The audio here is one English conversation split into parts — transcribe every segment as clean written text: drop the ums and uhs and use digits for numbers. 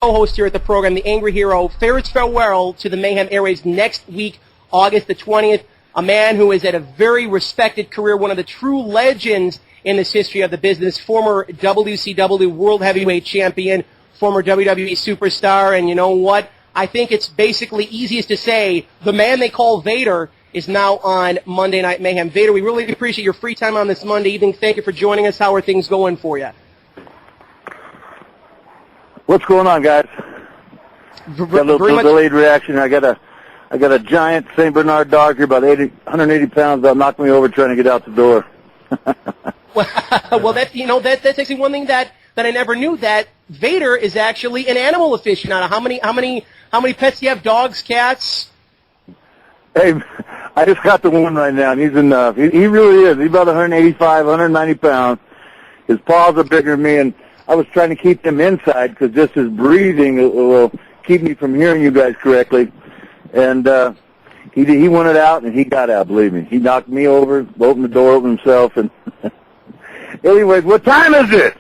co-host here at the program, the Angry Hero, fares farewell to the Mayhem Airways next week, August the 20th. A man who has had a very respected career, one of the true legends in this history of the business, former WCW World Heavyweight Champion, former WWE Superstar, and you know what? I think it's basically easiest to say the man they call Vader is now on Monday Night Mayhem. Vader, we really appreciate your free time on this Monday evening. Thank you for joining us. How are things going for you? What's going on, guys? Got a little delayed reaction. I got a giant St. Bernard dog here, about 180 pounds, about knocked me over trying to get out the door. Well, that's actually one thing that I never knew, that Vader is actually an animal aficionado. How many pets do you have? Dogs, cats? Hey, I just got the one right now, and he's enough. He really is. He's about 185, 190 pounds. His paws are bigger than me, and I was trying to keep him inside because just his breathing will keep me from hearing you guys correctly. And he wanted out, and he got out, believe me. He knocked me over, opened the door, opened himself. And anyways, what time is it?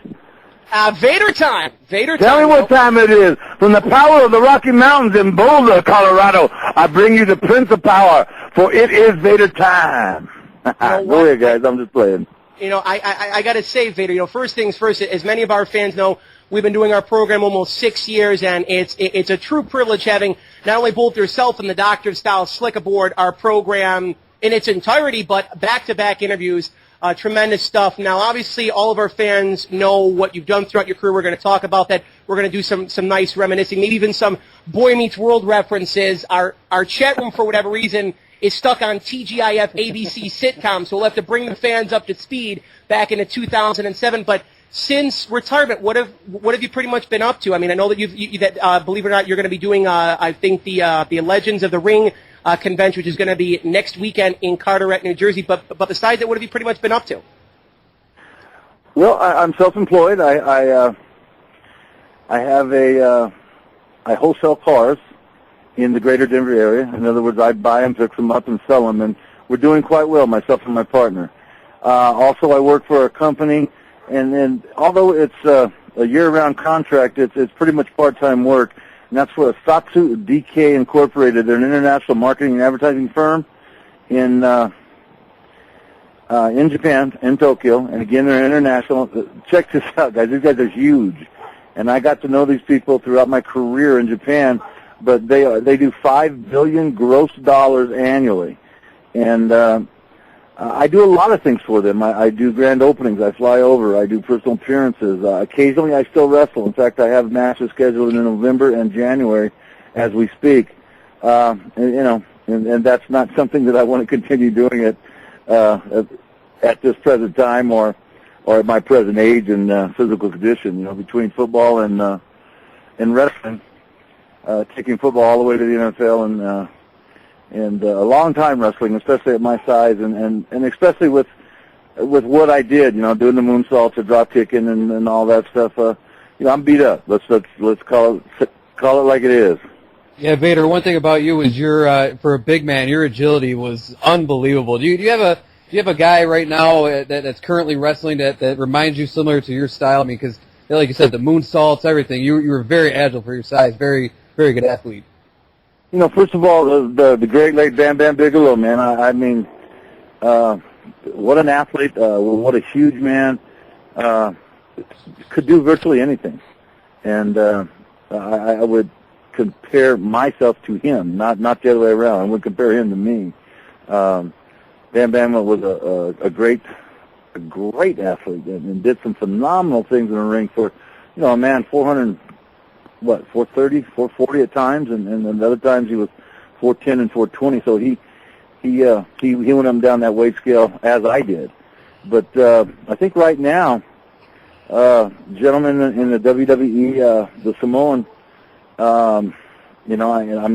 Vader time. Vader time. Tell me what time it is. From the power of the Rocky Mountains in Boulder, Colorado, I bring you the Prince of Power, for it is Vader time. Go ahead, guys. I'm just playing. You know, I got to say, Vader, first things first, as many of our fans know, we've been doing our program almost 6 years, and it's a true privilege having not only both yourself and the Doctor of Style Slick aboard our program in its entirety, but back-to-back interviews. Tremendous stuff. Now, obviously, all of our fans know what you've done throughout your career. We're going to talk about that. We're going to do some nice reminiscing, maybe even some Boy Meets World references. Our chat room, for whatever reason, is stuck on TGIF ABC sitcom, so we'll have to bring the fans up to speed back into 2007. But since retirement, what have you pretty much been up to? I mean, I know that believe it or not, you're going to be doing I think the Legends of the Ring convention, which is going to be next weekend in Carteret, New Jersey. But besides that, what have you pretty much been up to? Well, I'm self-employed. I wholesale cars in the greater Denver area. In other words, I buy them, fix them up, and sell them, and we're doing quite well, myself and my partner. Also, I work for a company, and although it's a year-round contract, it's pretty much part-time work, and that's for Satsu DK Incorporated. They're an international marketing and advertising firm in Japan, in Tokyo, and again, they're international. Check this out, guys. These guys are huge, and I got to know these people throughout my career in Japan. But they do $5 billion gross dollars annually, and I do a lot of things for them. I do grand openings. I fly over. I do personal appearances. Occasionally, I still wrestle. In fact, I have matches scheduled in November and January as we speak. And that's not something that I want to continue doing at this present time or at my present age and physical condition. Between football and wrestling. Taking football all the way to the NFL and a long time wrestling, especially at my size and especially with what I did, doing the moonsaults, the drop kicking and all that stuff. I'm beat up. Let's call it like it is. Yeah, Vader. One thing about you is for a big man, your agility was unbelievable. Do you have a guy right now that's currently wrestling that reminds you similar to your style? I mean, because like you said, the moonsaults, everything. You were very agile for your size. Very good athlete. First of all, the great late Bam Bam Bigelow, man. I mean, what an athlete! What a huge man! Could do virtually anything, and I would compare myself to him, not the other way around. I would compare him to me. Bam Bam was a great athlete and did some phenomenal things in the ring for, a man 430, 440 at times, and other times he was 410 and 420. So he went up down that weight scale as I did. But I think right now, gentlemen in the WWE, the Samoan, I'm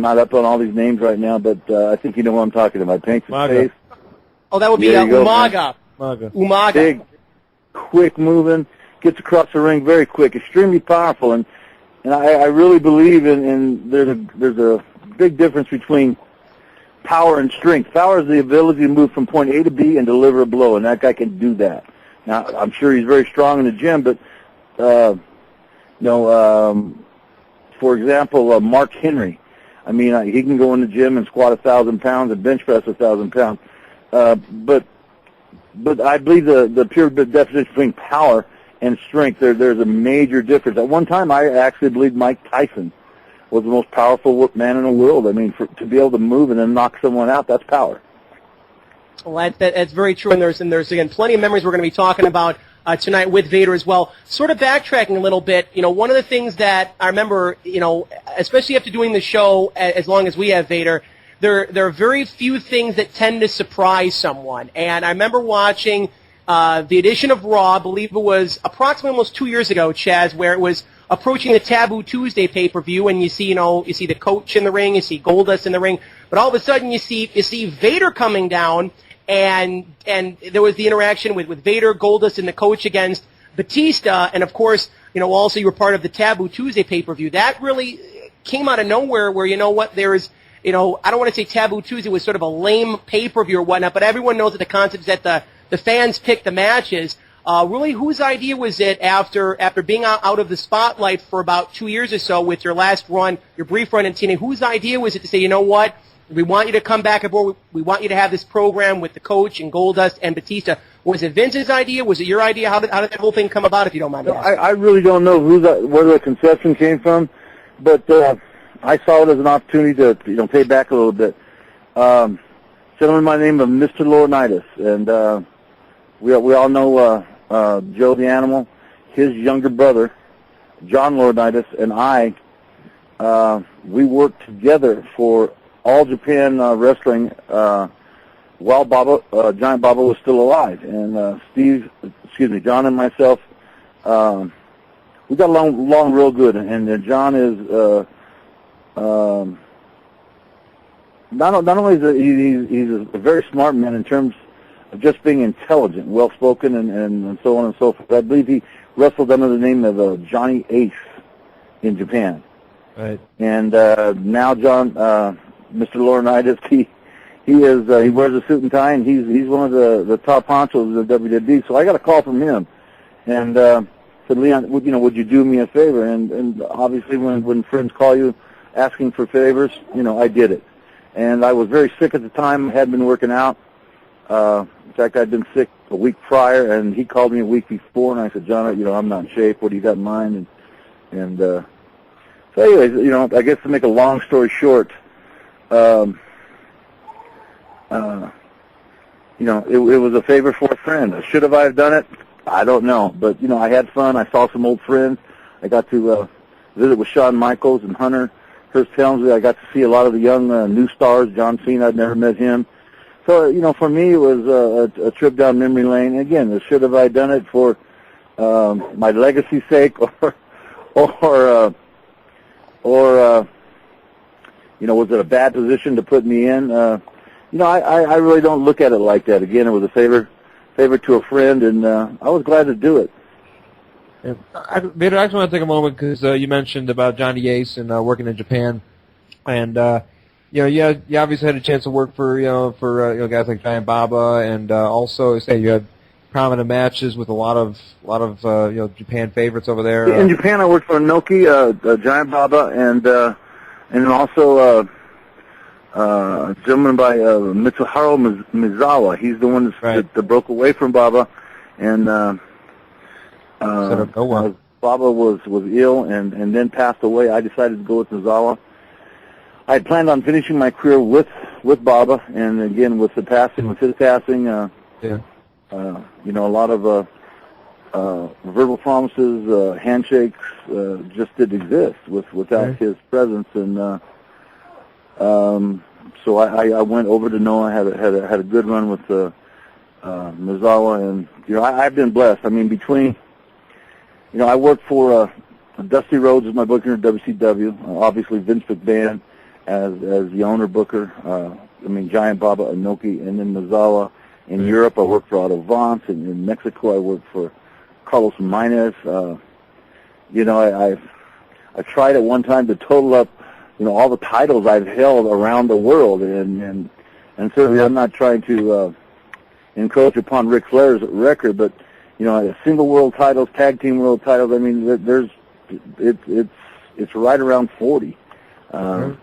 not up on all these names right now, but I think you know what I'm talking about. Paints his face. Oh, that would be Umaga. Umaga. Big, quick moving, gets across the ring very quick, extremely powerful, and I really believe in there's a big difference between power and strength. Power is the ability to move from point A to B and deliver a blow, and that guy can do that. Now, I'm sure he's very strong in the gym, but for example, Mark Henry. I mean, he can go in the gym and squat 1,000 pounds and bench press 1,000 pounds. But I believe the pure definition between power and strength, there's a major difference. At one time, I actually believed Mike Tyson was the most powerful man in the world. I mean, to be able to move and then knock someone out, that's power. Well, that's very true, and there's again plenty of memories we're going to be talking about tonight with Vader as well. Sort of backtracking a little bit, one of the things that I remember, especially after doing the show as long as we have Vader, there are very few things that tend to surprise someone. And I remember watching the edition of Raw, I believe it was approximately almost 2 years ago, Chaz, where it was approaching the Taboo Tuesday pay-per-view, and you see the coach in the ring, you see Goldust in the ring, but all of a sudden you see Vader coming down, and there was the interaction with Vader, Goldust, and the coach against Batista, and of course, also you were part of the Taboo Tuesday pay-per-view. That really came out of nowhere where, there's, I don't want to say Taboo Tuesday was sort of a lame pay-per-view or whatnot, but everyone knows that the concept is that the fans pick the matches. Really, whose idea was it after being out of the spotlight for about 2 years or so with your last run, your brief run in TNA, whose idea was it to say, you know what, we want you to come back aboard, we want you to have this program with the coach and Goldust and Batista? Was it Vince's idea? Was it your idea? How did that whole thing come about, if you don't mind me asking? I really don't know where the conception came from, but I saw it as an opportunity to pay back a little bit. Gentleman by the name of Mr. Laurinaitis, and we all know Joe the Animal. His younger brother, John Laurinaitis, and I, we worked together for All Japan Wrestling while Giant Baba was still alive. And John and myself, we got along real good. And John is not only is he's a very smart man in terms of just being intelligent, well-spoken, and so on and so forth. I believe he wrestled under the name of Johnny Ace in Japan. Right. And now John, Mr. Laurinaitis, he wears a suit and tie, and he's one of the top honchos of the WWE. So I got a call from him, and said, Leon, would you do me a favor? And obviously when friends call you asking for favors, I did it. And I was very sick at the time, hadn't been working out. In fact, I'd been sick a week prior, and he called me a week before, and I said, John, I'm not in shape. What do you got in mind? And so anyways, I guess to make a long story short, it was a favor for a friend. Should have I have done it? I don't know. But, I had fun. I saw some old friends. I got to visit with Shawn Michaels and Hunter Hearst Helmsley. I got to see a lot of the young new stars. John Cena, I'd never met him. So, for me, it was a trip down memory lane. Again, should have I done it for my legacy's sake, or was it a bad position to put me in? I really don't look at it like that. Again, it was a favor to a friend, and I was glad to do it. Yeah. Vader, I just want to take a moment because you mentioned about Johnny Ace and working in Japan, and you obviously had a chance to work for guys like Giant Baba, and also say you had prominent matches with a lot of Japan favorites over there. In Japan, I worked for Inoki, Giant Baba, and also a gentleman by Mitsuharu Mizawa. He's the one that broke away from Baba, and Baba was ill and then passed away. I decided to go with Mizawa. I had planned on finishing my career with Baba, and again with his passing, a lot of verbal promises, handshakes just didn't exist without his presence, and so I went over to Noah. Had a good run with Mizawa, and I've been blessed. I mean, between I worked for Dusty Rhodes as my booker at WCW. Obviously, Vince McMahon as the owner booker. Giant Baba, Inoki, and then Mizawa. In Europe, I worked for Otto Vance. And in Mexico, I worked for Carlos Maynes. I tried at one time to total up, all the titles I've held around the world, and certainly I'm not trying to encroach upon Ric Flair's record, but single world titles, tag team world titles. I mean, it's it's right around 40. And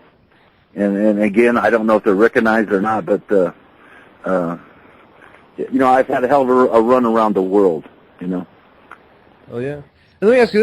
again, I don't know if they're recognized or not, but I've had a hell of a run around the world. Oh yeah. And let me ask you